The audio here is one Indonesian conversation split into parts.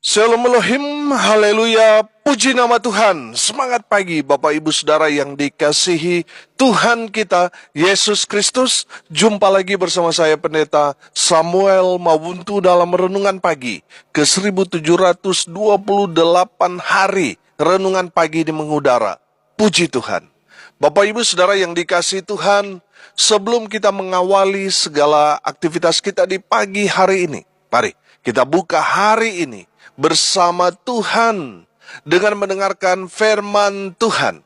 Shalom Elohim, haleluya, puji nama Tuhan. Semangat pagi Bapak Ibu Saudara yang dikasihi Tuhan kita, Yesus Kristus. Jumpa lagi bersama saya Pendeta Samuel Mawuntu dalam Renungan Pagi ke 1728 hari Renungan Pagi di mengudara. Puji Tuhan. Bapak Ibu Saudara yang dikasihi Tuhan, sebelum kita mengawali segala aktivitas kita di pagi hari ini, mari kita buka hari ini bersama Tuhan dengan mendengarkan firman Tuhan.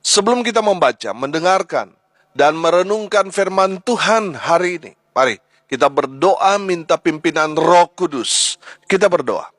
Sebelum kita membaca, mendengarkan, dan merenungkan firman Tuhan hari ini, mari kita berdoa minta pimpinan Roh Kudus. Kita berdoa.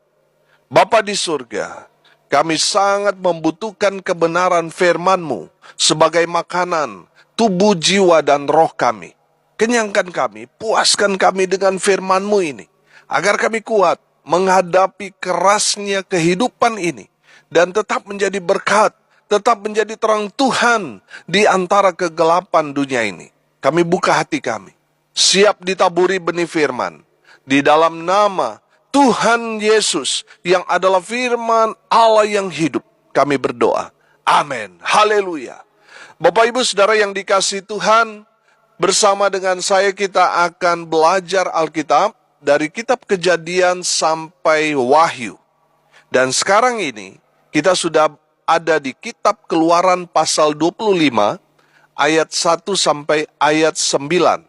Bapa di surga, kami sangat membutuhkan kebenaran firman-Mu sebagai makanan tubuh, jiwa, dan roh kami. Kenyangkan kami, puaskan kami dengan firman-Mu ini, agar kami kuat menghadapi kerasnya kehidupan ini dan tetap menjadi berkat, tetap menjadi terang Tuhan di antara kegelapan dunia ini. Kami buka hati kami, siap ditaburi benih firman di dalam nama Tuhan Yesus yang adalah firman Allah yang hidup. Kami berdoa. Amin. Haleluya. Bapak Ibu Saudara yang dikasihi Tuhan, bersama dengan saya kita akan belajar Alkitab dari kitab Kejadian sampai Wahyu. Dan sekarang ini kita sudah ada di kitab Keluaran pasal 25 ayat 1 sampai ayat 9.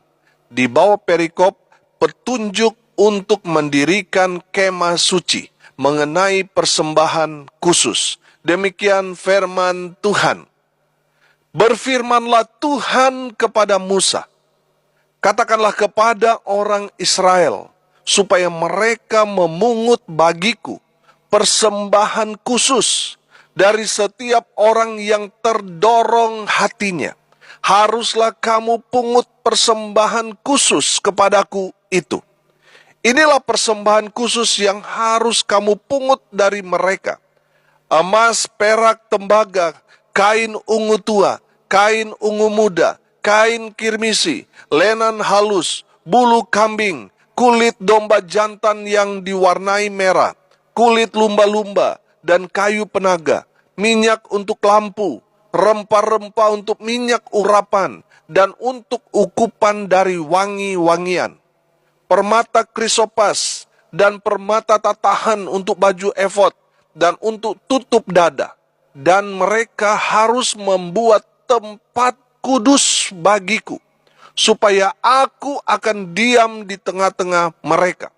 Di bawah perikop petunjuk untuk mendirikan kemah suci mengenai persembahan khusus. Demikian firman Tuhan. Berfirmanlah Tuhan kepada Musa, katakanlah kepada orang Israel, supaya mereka memungut bagiku persembahan khusus dari setiap orang yang terdorong hatinya. Haruslah kamu pungut persembahan khusus kepadaku itu. Inilah persembahan khusus yang harus kamu pungut dari mereka. Emas, perak, tembaga, kain ungu tua, kain ungu muda, kain kirmisi, lenan halus, bulu kambing, kulit domba jantan yang diwarnai merah, kulit lumba-lumba, dan kayu penaga, minyak untuk lampu, rempah-rempah untuk minyak urapan, dan untuk ukupan dari wangi-wangian, permata krisopas, dan permata tatahan untuk baju efod, dan untuk tutup dada. Dan mereka harus membuat tempat kudus bagiku, supaya aku akan diam di tengah-tengah mereka.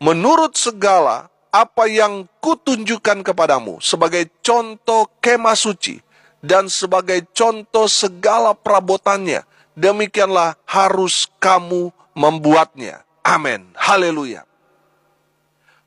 Menurut segala apa yang kutunjukkan kepadamu sebagai contoh kemah suci dan sebagai contoh segala perabotannya, demikianlah harus kamu membuatnya. Amin. Haleluya.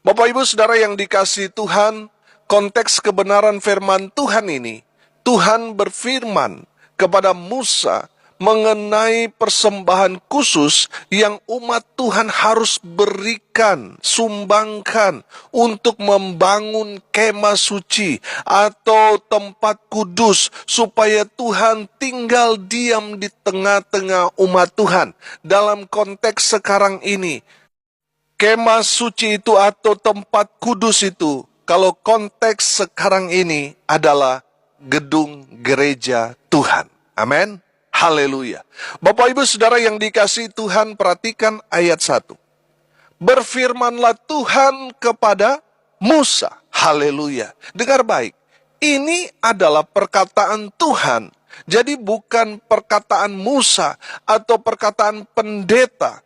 Bapak Ibu Saudara yang dikasihi Tuhan, konteks kebenaran firman Tuhan ini, Tuhan berfirman kepada Musa mengenai persembahan khusus yang umat Tuhan harus berikan, sumbangkan untuk membangun kemah suci atau tempat kudus supaya Tuhan tinggal diam di tengah-tengah umat Tuhan. Dalam konteks sekarang ini, kemah suci itu atau tempat kudus itu, kalau konteks sekarang ini adalah gedung gereja Tuhan. Amin. Haleluya. Bapak Ibu Saudara yang dikasihi Tuhan, perhatikan ayat 1. Berfirmanlah Tuhan kepada Musa. Haleluya. Dengar baik. Ini adalah perkataan Tuhan. Jadi bukan perkataan Musa atau perkataan pendeta.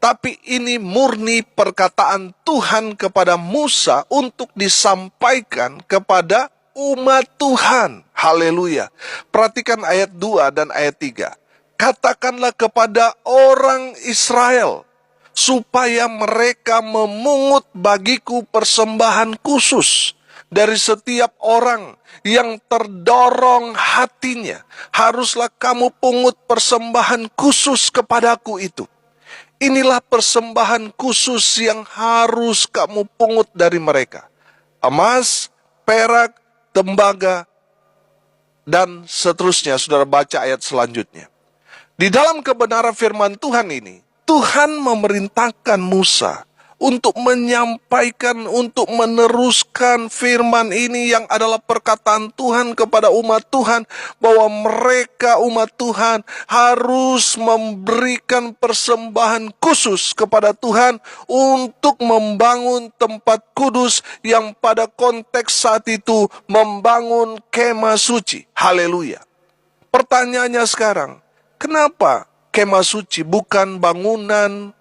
Tapi ini murni perkataan Tuhan kepada Musa untuk disampaikan kepada umat Tuhan. Haleluya. Perhatikan ayat 2 dan ayat 3. Katakanlah kepada orang Israel, supaya mereka memungut bagiku persembahan khusus dari setiap orang yang terdorong hatinya. Haruslah kamu pungut persembahan khusus kepadaku itu. Inilah persembahan khusus yang harus kamu pungut dari mereka. Emas, perak, tembaga, dan seterusnya. Saudara baca ayat selanjutnya. Di dalam kebenaran firman Tuhan ini, Tuhan memerintahkan Musa untuk menyampaikan, untuk meneruskan firman ini yang adalah perkataan Tuhan kepada umat Tuhan, bahwa mereka umat Tuhan harus memberikan persembahan khusus kepada Tuhan untuk membangun tempat kudus yang pada konteks saat itu membangun kemah suci. Haleluya. Pertanyaannya sekarang, kenapa kemah suci bukan bangunan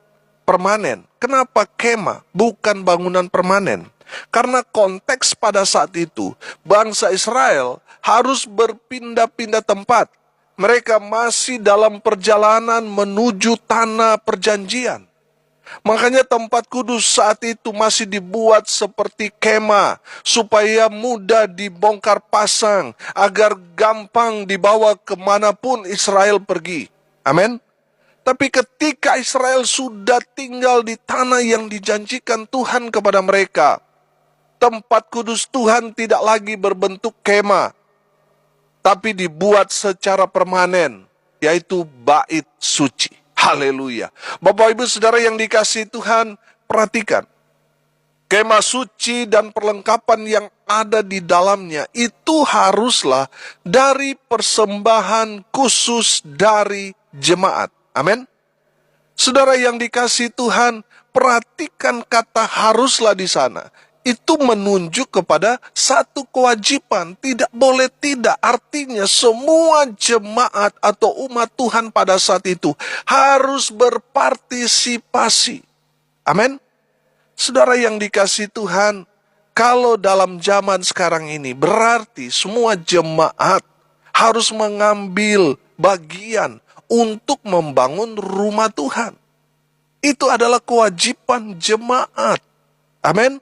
permanen? Kenapa kemah bukan bangunan permanen? Karena konteks pada saat itu, bangsa Israel harus berpindah-pindah tempat. Mereka masih dalam perjalanan menuju tanah perjanjian. Makanya tempat kudus saat itu masih dibuat seperti kemah, supaya mudah dibongkar pasang, agar gampang dibawa kemanapun Israel pergi. Amin. Tapi ketika Israel sudah tinggal di tanah yang dijanjikan Tuhan kepada mereka, tempat kudus Tuhan tidak lagi berbentuk kemah, tapi dibuat secara permanen, yaitu bait suci. Haleluya. Bapak Ibu Saudara yang dikasihi Tuhan, perhatikan. Kemah suci dan perlengkapan yang ada di dalamnya itu haruslah dari persembahan khusus dari jemaat. Amin. Saudara yang dikasihi Tuhan, perhatikan kata haruslah di sana. Itu menunjuk kepada satu kewajiban, tidak boleh tidak. Artinya semua jemaat atau umat Tuhan pada saat itu harus berpartisipasi. Amin. Saudara yang dikasihi Tuhan, kalau dalam zaman sekarang ini berarti semua jemaat harus mengambil bagian untuk membangun rumah Tuhan. Itu adalah kewajiban jemaat. Amin.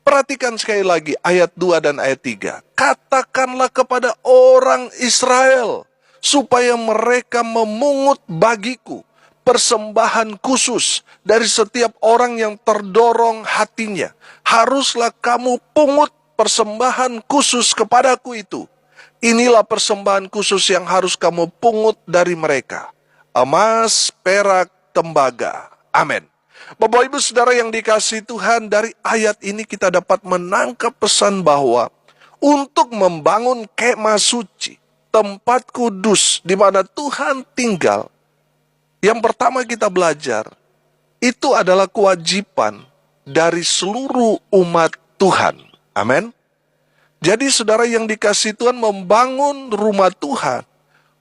Perhatikan sekali lagi ayat 2 dan ayat 3. Katakanlah kepada orang Israel, supaya mereka memungut bagiku persembahan khusus dari setiap orang yang terdorong hatinya. Haruslah kamu pungut persembahan khusus kepadaku itu. Inilah persembahan khusus yang harus kamu pungut dari mereka. Emas, perak, tembaga. Amin. Bapak Ibu Saudara yang dikasihi Tuhan, dari ayat ini kita dapat menangkap pesan bahwa untuk membangun kemah suci, tempat kudus di mana Tuhan tinggal, yang pertama kita belajar, itu adalah kewajiban dari seluruh umat Tuhan. Amin. Jadi saudara yang dikasihi Tuhan, membangun rumah Tuhan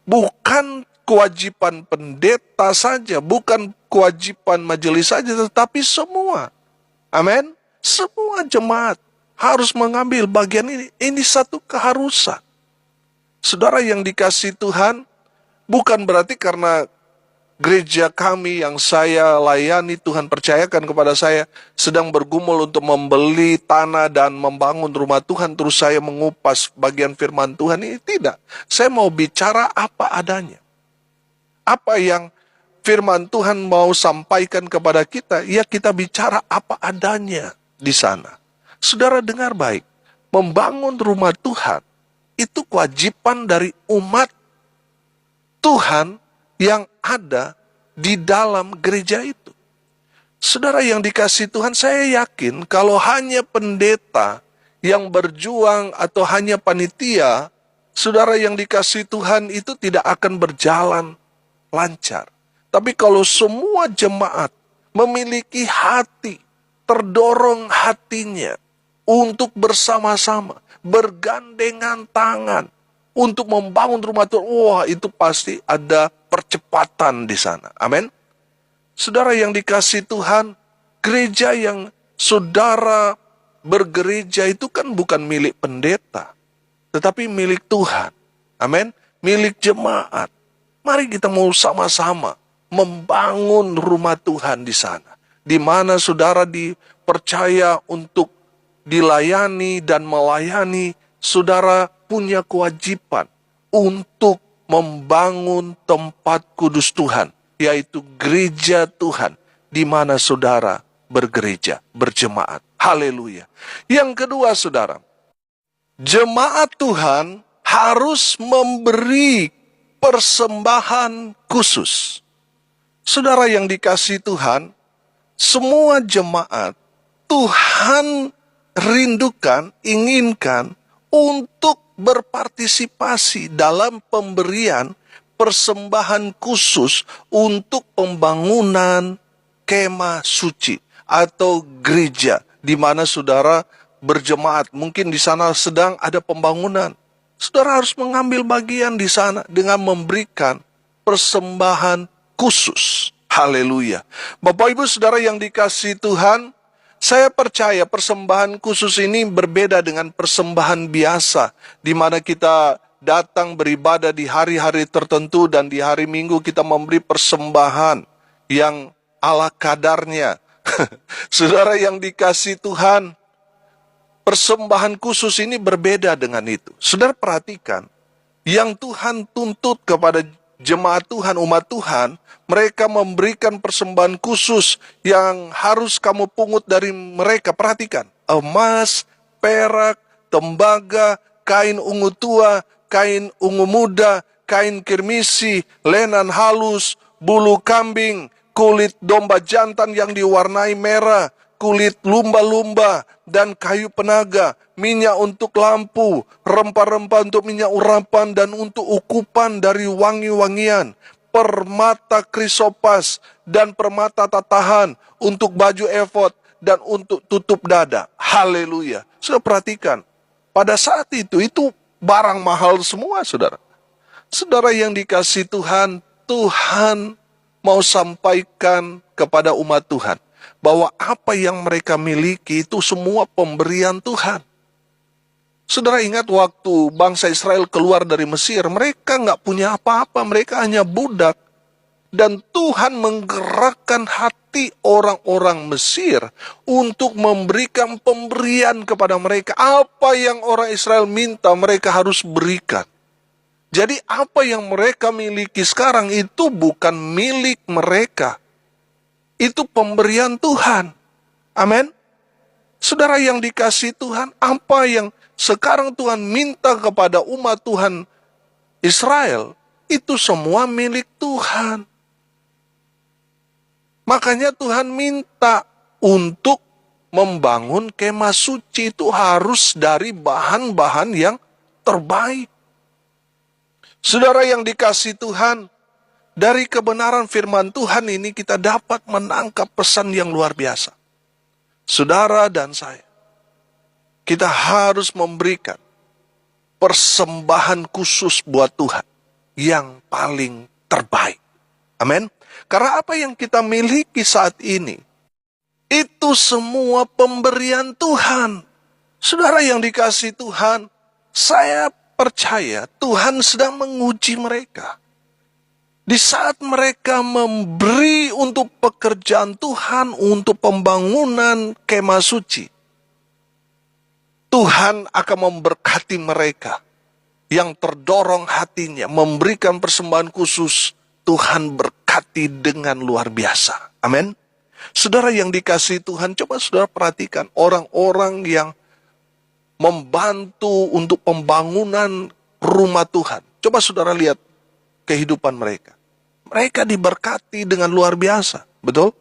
bukan kewajiban pendeta saja, bukan kewajiban majelis saja, tetapi semua. Amin. Semua jemaat harus mengambil bagian ini. Ini satu keharusan. Saudara yang dikasihi Tuhan, bukan berarti karena gereja kami yang saya layani, Tuhan percayakan kepada saya, sedang bergumul untuk membeli tanah dan membangun rumah Tuhan, terus saya mengupas bagian firman Tuhan ini. Tidak. Saya mau bicara apa adanya. Apa yang firman Tuhan mau sampaikan kepada kita, ya kita bicara apa adanya di sana. Saudara dengar baik, membangun rumah Tuhan, itu kewajiban dari umat Tuhan yang ada di dalam gereja itu. Saudara yang dikasihi Tuhan, saya yakin kalau hanya pendeta yang berjuang atau hanya panitia, saudara yang dikasihi Tuhan, itu tidak akan berjalan lancar. Tapi kalau semua jemaat memiliki hati, terdorong hatinya untuk bersama-sama, bergandengan tangan, untuk membangun rumah Tuhan, wah itu pasti ada percepatan di sana. Amin. Saudara yang dikasihi Tuhan, gereja yang saudara bergereja itu kan bukan milik pendeta, tetapi milik Tuhan. Amin. Milik jemaat. Mari kita mau sama-sama membangun rumah Tuhan di sana, di mana saudara dipercaya untuk dilayani dan melayani. Saudara punya kewajiban untuk membangun tempat kudus Tuhan, yaitu gereja Tuhan, di mana saudara bergereja, berjemaat. Haleluya. Yang kedua saudara, jemaat Tuhan harus memberi persembahan khusus. Saudara yang dikasihi Tuhan, semua jemaat, Tuhan rindukan, inginkan untuk berpartisipasi dalam pemberian persembahan khusus untuk pembangunan kemah suci atau gereja di mana saudara berjemaat. Mungkin di sana sedang ada pembangunan. Saudara harus mengambil bagian di sana dengan memberikan persembahan khusus. Haleluya. Bapak Ibu Saudara yang dikasihi Tuhan, saya percaya persembahan khusus ini berbeda dengan persembahan biasa, di mana kita datang beribadah di hari-hari tertentu dan di hari Minggu kita memberi persembahan yang ala kadarnya. Saudara yang dikasihi Tuhan, persembahan khusus ini berbeda dengan itu. Saudara perhatikan, yang Tuhan tuntut kepada jemaat Tuhan, umat Tuhan, mereka memberikan persembahan khusus yang harus kamu pungut dari mereka. Perhatikan, emas, perak, tembaga, kain ungu tua, kain ungu muda, kain kirmisi, lenan halus, bulu kambing, kulit domba jantan yang diwarnai merah, kulit lumba-lumba, dan kayu penaga, minyak untuk lampu, rempah-rempah untuk minyak urapan, dan untuk ukupan dari wangi-wangian, permata krisopas, dan permata tatahan, untuk baju efod, dan untuk tutup dada. Haleluya. Sudah perhatikan, pada saat itu barang mahal semua, saudara. Saudara yang dikasihi Tuhan, Tuhan mau sampaikan kepada umat Tuhan bahwa apa yang mereka miliki itu semua pemberian Tuhan. Saudara ingat waktu bangsa Israel keluar dari Mesir, mereka nggak punya apa-apa, mereka hanya budak. Dan Tuhan menggerakkan hati orang-orang Mesir untuk memberikan pemberian kepada mereka. Apa yang orang Israel minta, mereka harus berikan. Jadi apa yang mereka miliki sekarang itu bukan milik mereka. Itu pemberian Tuhan. Amin. Saudara yang dikasihi Tuhan, apa yang sekarang Tuhan minta kepada umat Tuhan Israel, itu semua milik Tuhan. Makanya Tuhan minta untuk membangun kemah suci itu harus dari bahan-bahan yang terbaik. Saudara yang dikasihi Tuhan, dari kebenaran firman Tuhan ini kita dapat menangkap pesan yang luar biasa. Saudara dan saya, kita harus memberikan persembahan khusus buat Tuhan yang paling terbaik. Amin. Karena apa yang kita miliki saat ini, itu semua pemberian Tuhan. Saudara yang dikasihi Tuhan, saya percaya Tuhan sedang menguji mereka. Di saat mereka memberi untuk pekerjaan Tuhan, untuk pembangunan kemah suci, Tuhan akan memberkati mereka yang terdorong hatinya, memberikan persembahan khusus. Tuhan berkati dengan luar biasa. Amin. Saudara yang dikasihi Tuhan, coba saudara perhatikan orang-orang yang membantu untuk pembangunan rumah Tuhan. Coba saudara lihat kehidupan mereka. Mereka diberkati dengan luar biasa. Betul?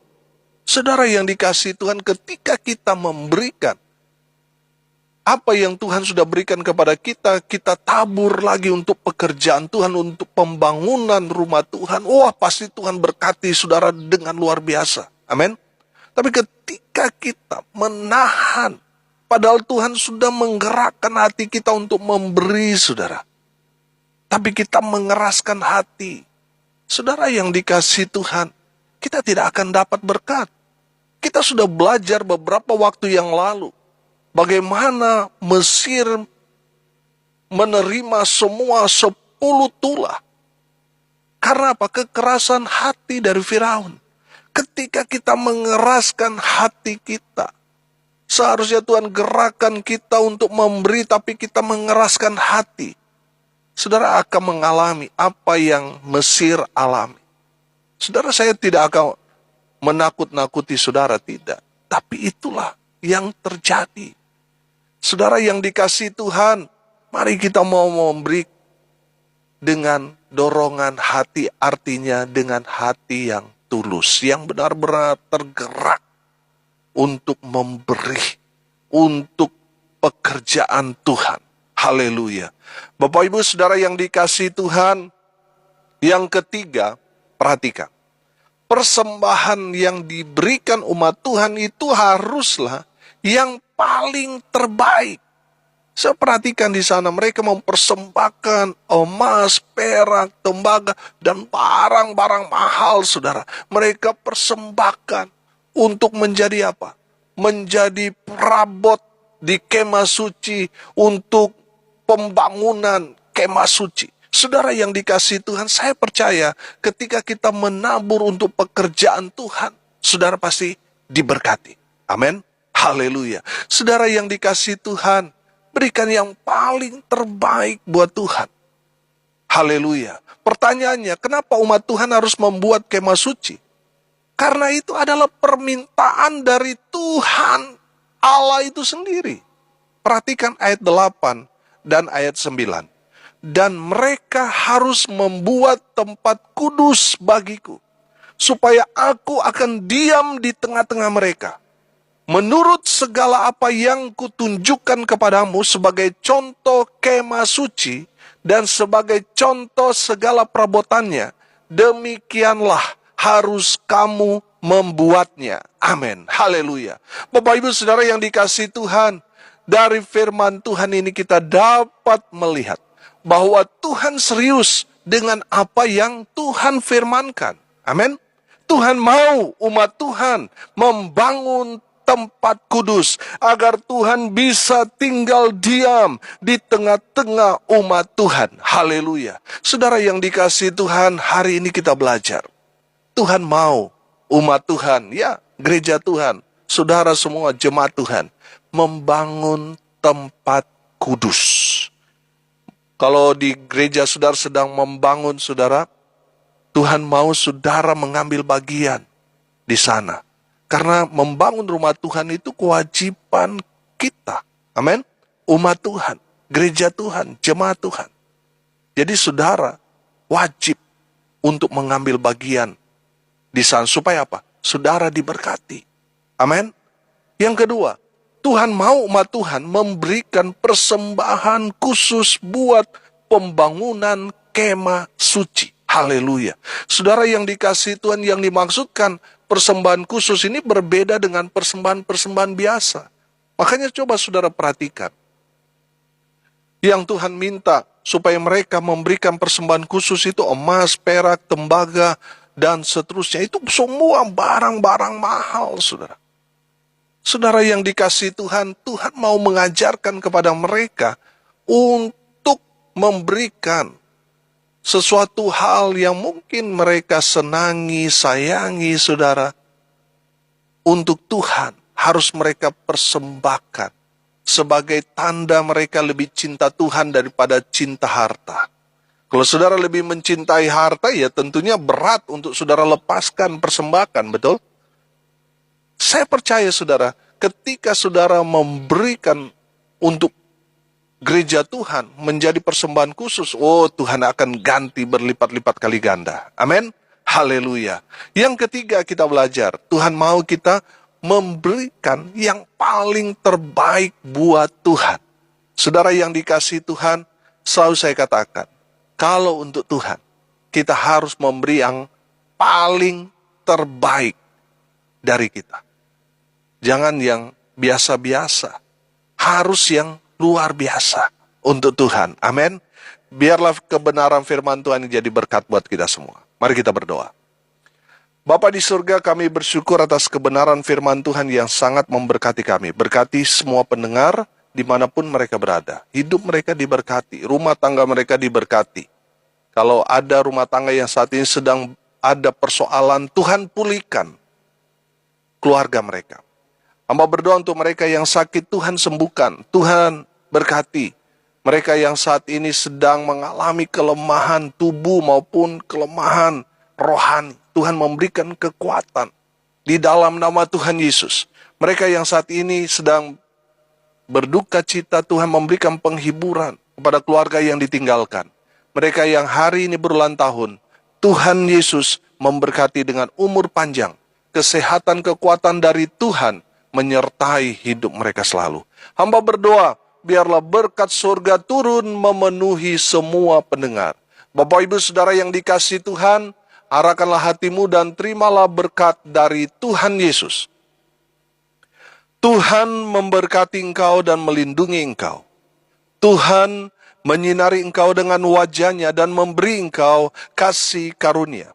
Saudara yang dikasihi Tuhan, ketika kita memberikan apa yang Tuhan sudah berikan kepada kita, kita tabur lagi untuk pekerjaan Tuhan, untuk pembangunan rumah Tuhan. Wah, pasti Tuhan berkati saudara dengan luar biasa. Amin. Tapi ketika kita menahan, padahal Tuhan sudah menggerakkan hati kita untuk memberi, saudara. Tapi kita mengeraskan hati. Saudara yang dikasihi Tuhan, kita tidak akan dapat berkat. Kita sudah belajar beberapa waktu yang lalu bagaimana Mesir menerima semua 10 tulah. Karena apa? Kekerasan hati dari Firaun. Ketika kita mengeraskan hati kita, seharusnya Tuhan gerakkan kita untuk memberi, tapi kita mengeraskan hati. Saudara akan mengalami apa yang Mesir alami. Saudara, saya tidak akan menakut-nakuti saudara, tidak. Tapi itulah yang terjadi. Saudara yang dikasihi Tuhan, mari kita mau memberi dengan dorongan hati, artinya dengan hati yang tulus, yang benar-benar tergerak untuk memberi, untuk pekerjaan Tuhan. Haleluya. Bapak Ibu Saudara yang dikasihi Tuhan, yang ketiga, perhatikan. Persembahan yang diberikan umat Tuhan itu haruslah yang paling terbaik. Saya perhatikan di sana mereka mempersembahkan emas, perak, tembaga, dan barang-barang mahal, saudara. Mereka persembahkan untuk menjadi apa? Menjadi perabot di kemah suci untuk pembangunan kemah suci. Saudara yang dikasihi Tuhan, saya percaya ketika kita menabur untuk pekerjaan Tuhan, saudara pasti diberkati. Amin. Haleluya. Saudara yang dikasihi Tuhan, berikan yang paling terbaik buat Tuhan. Haleluya. Pertanyaannya, kenapa umat Tuhan harus membuat kemah suci? Karena itu adalah permintaan dari Tuhan Allah itu sendiri. Perhatikan ayat 8 dan ayat 9. Dan mereka harus membuat tempat kudus bagiku, supaya aku akan diam di tengah-tengah mereka. Menurut segala apa yang kutunjukkan kepadamu sebagai contoh kemah suci dan sebagai contoh segala perabotannya, demikianlah harus kamu membuatnya. Amin. Haleluya. Bapak Ibu Saudara yang dikasihi Tuhan, dari firman Tuhan ini kita dapat melihat bahwa Tuhan serius dengan apa yang Tuhan firmankan. Amin. Tuhan mau umat Tuhan membangun tempat kudus agar Tuhan bisa tinggal diam di tengah-tengah umat Tuhan. Haleluya. Saudara yang dikasihi Tuhan, hari ini kita belajar. Tuhan mau umat Tuhan, ya, gereja Tuhan, saudara semua jemaat Tuhan, membangun tempat kudus. Kalau di gereja saudara sedang membangun, saudara, Tuhan mau saudara mengambil bagian di sana. Karena membangun rumah Tuhan itu kewajiban kita. Amin. Umat Tuhan, gereja Tuhan, jemaat Tuhan. Jadi saudara wajib untuk mengambil bagian di sana. Supaya apa? Saudara diberkati. Amin. Yang kedua, Tuhan mau umat Tuhan memberikan persembahan khusus buat pembangunan kemah suci. Haleluya. Saudara yang dikasihi Tuhan, yang dimaksudkan persembahan khusus ini berbeda dengan persembahan-persembahan biasa. Makanya coba saudara perhatikan. Yang Tuhan minta supaya mereka memberikan persembahan khusus itu emas, perak, tembaga, dan seterusnya. Itu semua barang-barang mahal, saudara. Saudara yang dikasihi Tuhan, Tuhan mau mengajarkan kepada mereka untuk memberikan sesuatu hal yang mungkin mereka senangi, sayangi, saudara. Untuk Tuhan harus mereka persembahkan sebagai tanda mereka lebih cinta Tuhan daripada cinta harta. Kalau saudara lebih mencintai harta, ya tentunya berat untuk saudara lepaskan persembahkan, betul? Saya percaya saudara, ketika saudara memberikan untuk gereja Tuhan menjadi persembahan khusus, oh Tuhan akan ganti berlipat-lipat kali ganda. Amin. Haleluya. Yang ketiga kita belajar, Tuhan mau kita memberikan yang paling terbaik buat Tuhan. Saudara yang dikasihi Tuhan, selalu saya katakan, kalau untuk Tuhan, kita harus memberi yang paling terbaik dari kita. Jangan yang biasa-biasa, harus yang luar biasa untuk Tuhan. Amin. Biarlah kebenaran firman Tuhan ini jadi berkat buat kita semua. Mari kita berdoa. Bapa di surga, kami bersyukur atas kebenaran firman Tuhan yang sangat memberkati kami. Berkati semua pendengar dimanapun mereka berada. Hidup mereka diberkati, rumah tangga mereka diberkati. Kalau ada rumah tangga yang saat ini sedang ada persoalan, Tuhan pulihkan keluarga mereka. Hamba berdoa untuk mereka yang sakit, Tuhan sembuhkan, Tuhan berkati. Mereka yang saat ini sedang mengalami kelemahan tubuh maupun kelemahan rohani, Tuhan memberikan kekuatan di dalam nama Tuhan Yesus. Mereka yang saat ini sedang berduka cita, Tuhan memberikan penghiburan kepada keluarga yang ditinggalkan. Mereka yang hari ini berulang tahun, Tuhan Yesus memberkati dengan umur panjang, kesehatan, kekuatan dari Tuhan menyertai hidup mereka selalu. Hamba berdoa, biarlah berkat surga turun memenuhi semua pendengar. Bapak Ibu Saudara yang dikasihi Tuhan, arahkanlah hatimu dan terimalah berkat dari Tuhan Yesus. Tuhan memberkati engkau dan melindungi engkau. Tuhan menyinari engkau dengan wajah-Nya dan memberi engkau kasih karunia.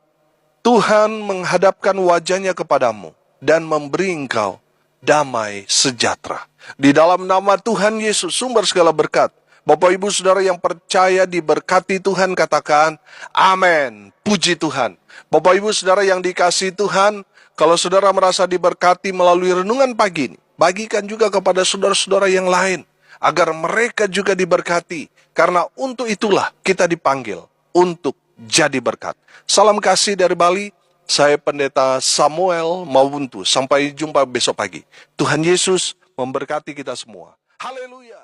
Tuhan menghadapkan wajah-Nya kepadamu dan memberi engkau damai sejahtera. Di dalam nama Tuhan Yesus, sumber segala berkat. Bapak Ibu Saudara yang percaya diberkati Tuhan, katakan amin. Puji Tuhan. Bapak Ibu Saudara yang dikasihi Tuhan, kalau saudara merasa diberkati melalui renungan pagi ini, bagikan juga kepada saudara-saudara yang lain, agar mereka juga diberkati. Karena untuk itulah kita dipanggil untuk jadi berkat. Salam kasih dari Bali, saya Pendeta Samuel Mawuntu. Sampai jumpa besok pagi. Tuhan Yesus memberkati kita semua. Haleluya.